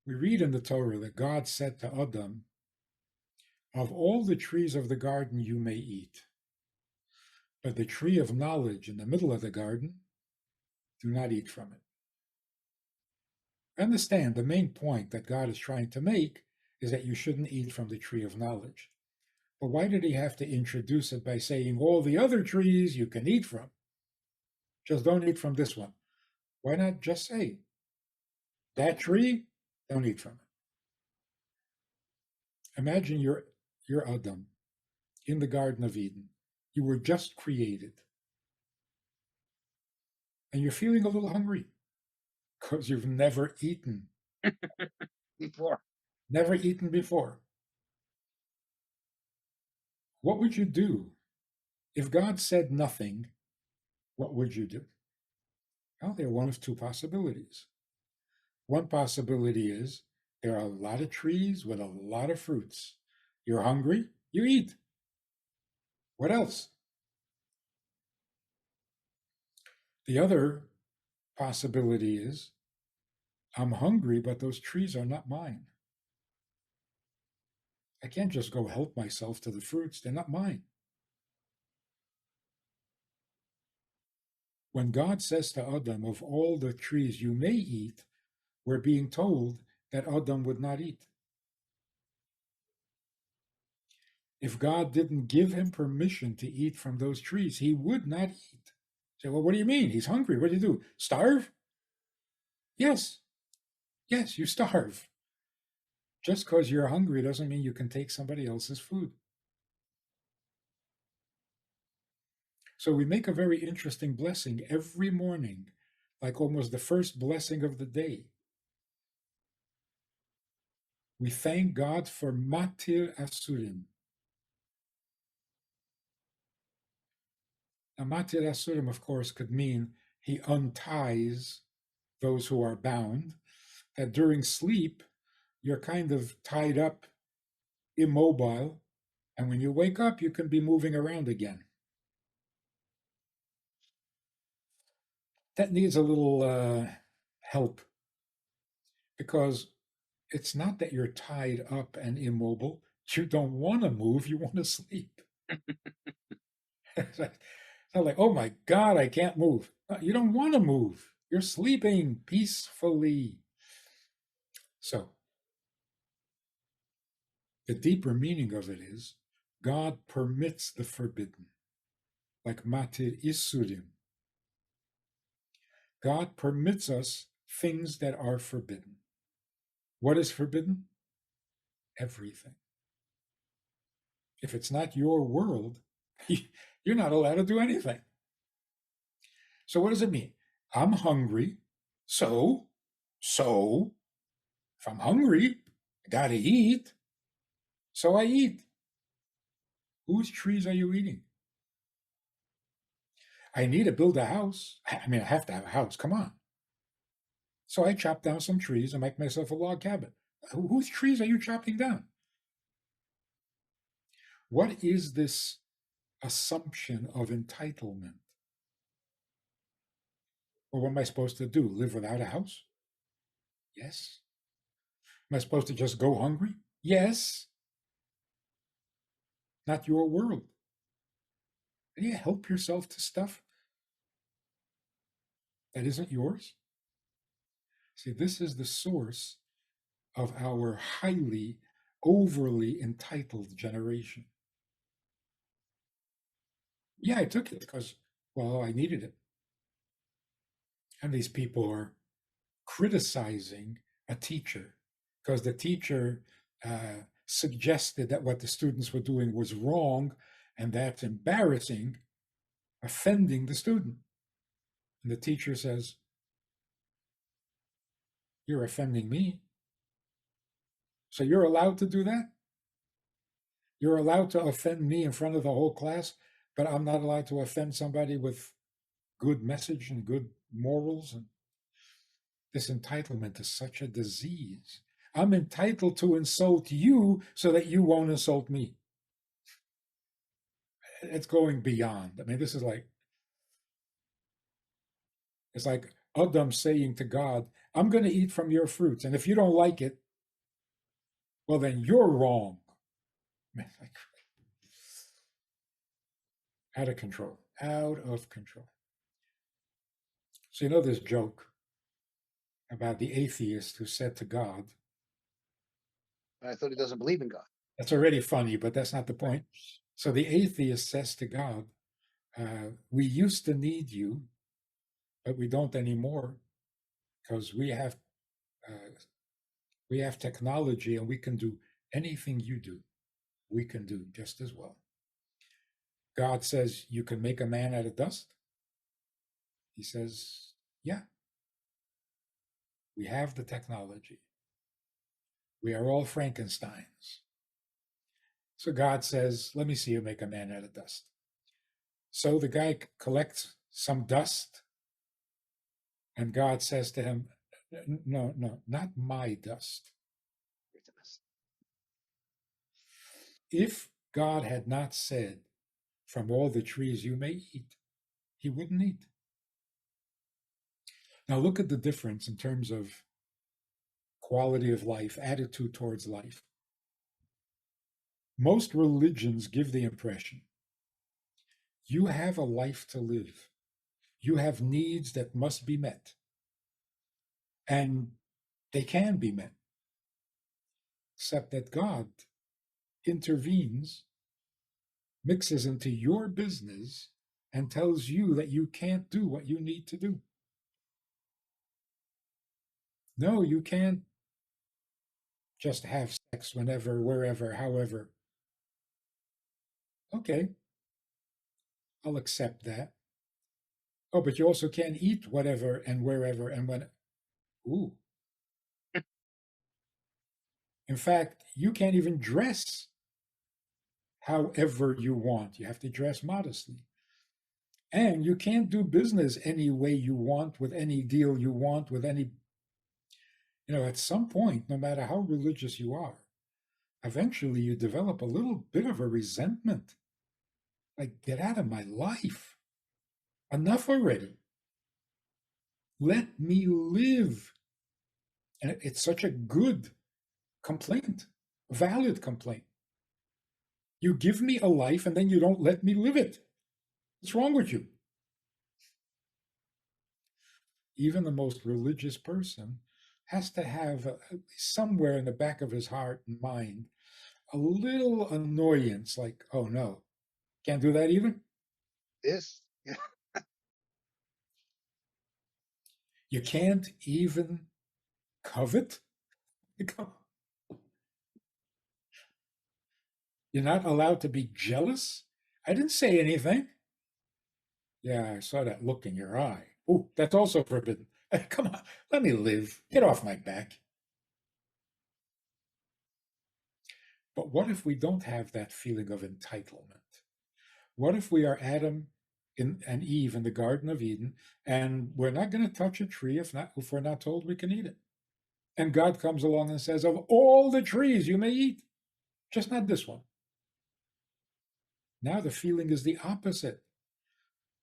We read in the Torah that God said to Adam, of all the trees of the garden you may eat, but the tree of knowledge in the middle of the garden, do not eat from it. Understand, the main point that God is trying to make is that you shouldn't eat from the tree of knowledge. But why did he have to introduce it by saying all the other trees you can eat from? Just don't eat from this one. Why not just say, that tree, don't eat from it? Imagine you're Adam in the Garden of Eden. You were just created. And you're feeling a little hungry because you've never eaten. Before. Never eaten before. What would you do? If God said nothing, what would you do? Well, there are one of two possibilities. One possibility is there are a lot of trees with a lot of fruits. You're hungry, you eat. What else? The other possibility is I'm hungry, but those trees are not mine. I can't just go help myself to the fruits, they're not mine. When God says to Adam, of all the trees you may eat, we're being told that Adam would not eat. If God didn't give him permission to eat from those trees, he would not eat. Say, well, what do you mean? He's hungry. What do you do? Starve? Yes. Yes, you starve. Just because you're hungry doesn't mean you can take somebody else's food. So we make a very interesting blessing every morning, like almost the first blessing of the day. We thank God for matir asurim. Now, matir asurim, of course, could mean he unties those who are bound, that during sleep, you're kind of tied up, immobile, and when you wake up, you can be moving around again. That needs a little help, because it's not that you're tied up and immobile. You don't want to move, you want to sleep. It's not like, oh my God, I can't move. No, you don't want to move. You're sleeping peacefully. So, the deeper meaning of it is God permits the forbidden, like matir isurim. God permits us things that are forbidden. What is forbidden? Everything. If it's not your world, you're not allowed to do anything. So what does it mean? I'm hungry, so if I'm hungry, I gotta eat, so I eat. Whose trees are you eating? I need to build a house. I mean, I have to have a house. Come on. So I chop down some trees and make myself a log cabin. Whose trees are you chopping down? What is this assumption of entitlement? Well, what am I supposed to do? Live without a house? Yes. Am I supposed to just go hungry? Yes. Not your world. Can you help yourself to stuff that isn't yours? See, this is the source of our highly, overly entitled generation. Yeah, I took it because, well, I needed it. And these people are criticizing a teacher because the teacher suggested that what the students were doing was wrong, and that's embarrassing, offending the student. And the teacher says, you're offending me. So you're allowed to do that? You're allowed to offend me in front of the whole class, but I'm not allowed to offend somebody with good message and good morals. And this entitlement is such a disease. I'm entitled to insult you so that you won't insult me. It's going beyond. I mean, it's like Adam saying to God, I'm going to eat from your fruits. And if you don't like it, well, then you're wrong. Like, out of control, out of control. So, you know, this joke about the atheist who said to God, I thought he doesn't believe in God. that's already funny, but that's not the Right. point. So the atheist says to God, we used to need you, but we don't anymore because uh, we have technology and we can do anything you do. We can do just as well. God says you can make a man out of dust. He says, yeah, we have the technology. We are all Frankensteins. So God says, let me see you make a man out of dust. So the guy collects some dust, and God says to him, no, no, not my dust. If God had not said, from all the trees you may eat, he wouldn't eat. Now look at the difference in terms of quality of life, attitude towards life. Most religions give the impression you have a life to live. You have needs that must be met, and they can be met, except that God intervenes, mixes into your business, and tells you that you can't do what you need to do. No, you can't just have sex whenever, wherever, however. Okay, I'll accept that. Oh, but you also can't eat whatever and wherever and when. Ooh. In fact, you can't even dress however you want. You have to dress modestly. And you can't do business any way you want, with any deal you want, with any, at some point, no matter how religious you are, eventually you develop a little bit of a resentment. Like, get out of my life. Enough already. Let me live. And it's such a good complaint, a valid complaint. You give me a life and then you don't let me live it. What's wrong with you? Even the most religious person has to have somewhere in the back of his heart and mind a little annoyance, like, oh no, can't do that either. This, yeah. You can't even covet. You're not allowed to be jealous. I didn't say anything. Yeah, I saw that look in your eye. Oh, that's also forbidden. Come on, let me live. Get off my back. But what if we don't have that feeling of entitlement? What if we are Adam and Eve in the Garden of Eden, and we're not going to touch a tree if we're not told we can eat it? And God comes along and says, of all the trees you may eat, just not this one. Now the feeling is the opposite.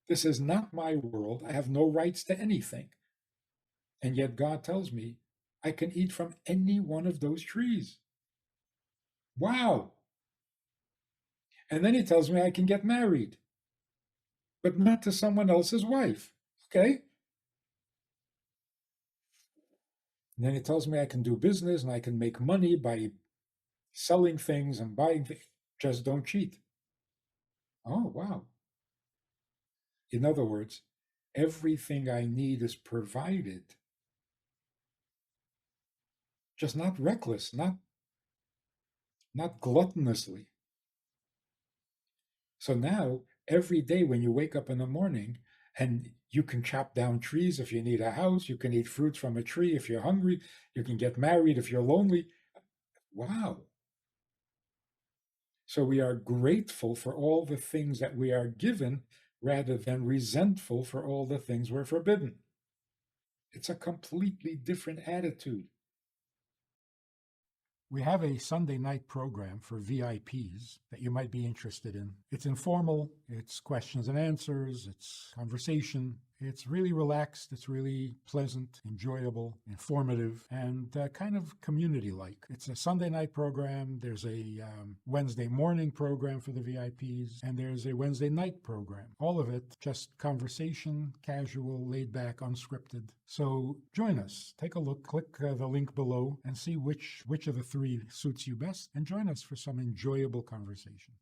This is not my world. I have no rights to anything. And yet God tells me I can eat from any one of those trees. Wow. And then he tells me I can get married, but not to someone else's wife. Okay. And then he tells me I can do business and I can make money by selling things and buying things. Just don't cheat. Oh, wow. In other words, everything I need is provided, just not reckless, not gluttonously. So now, every day when you wake up in the morning, and you can chop down trees if you need a house, you can eat fruits from a tree if you're hungry, you can get married if you're lonely. Wow. So we are grateful for all the things that we are given rather than resentful for all the things we're forbidden. It's a completely different attitude. We have a Sunday night program for VIPs that you might be interested in. It's informal, it's questions and answers, it's conversation, It's really relaxed, it's really pleasant, enjoyable, informative, and kind of community-like. It's a Sunday night program. There's a Wednesday morning program for the VIPs, and there's a Wednesday night program. All of it just conversation, casual, laid back, unscripted. So join us. Take a look. Click the link below and see which of the three suits you best, and join us for some enjoyable conversation.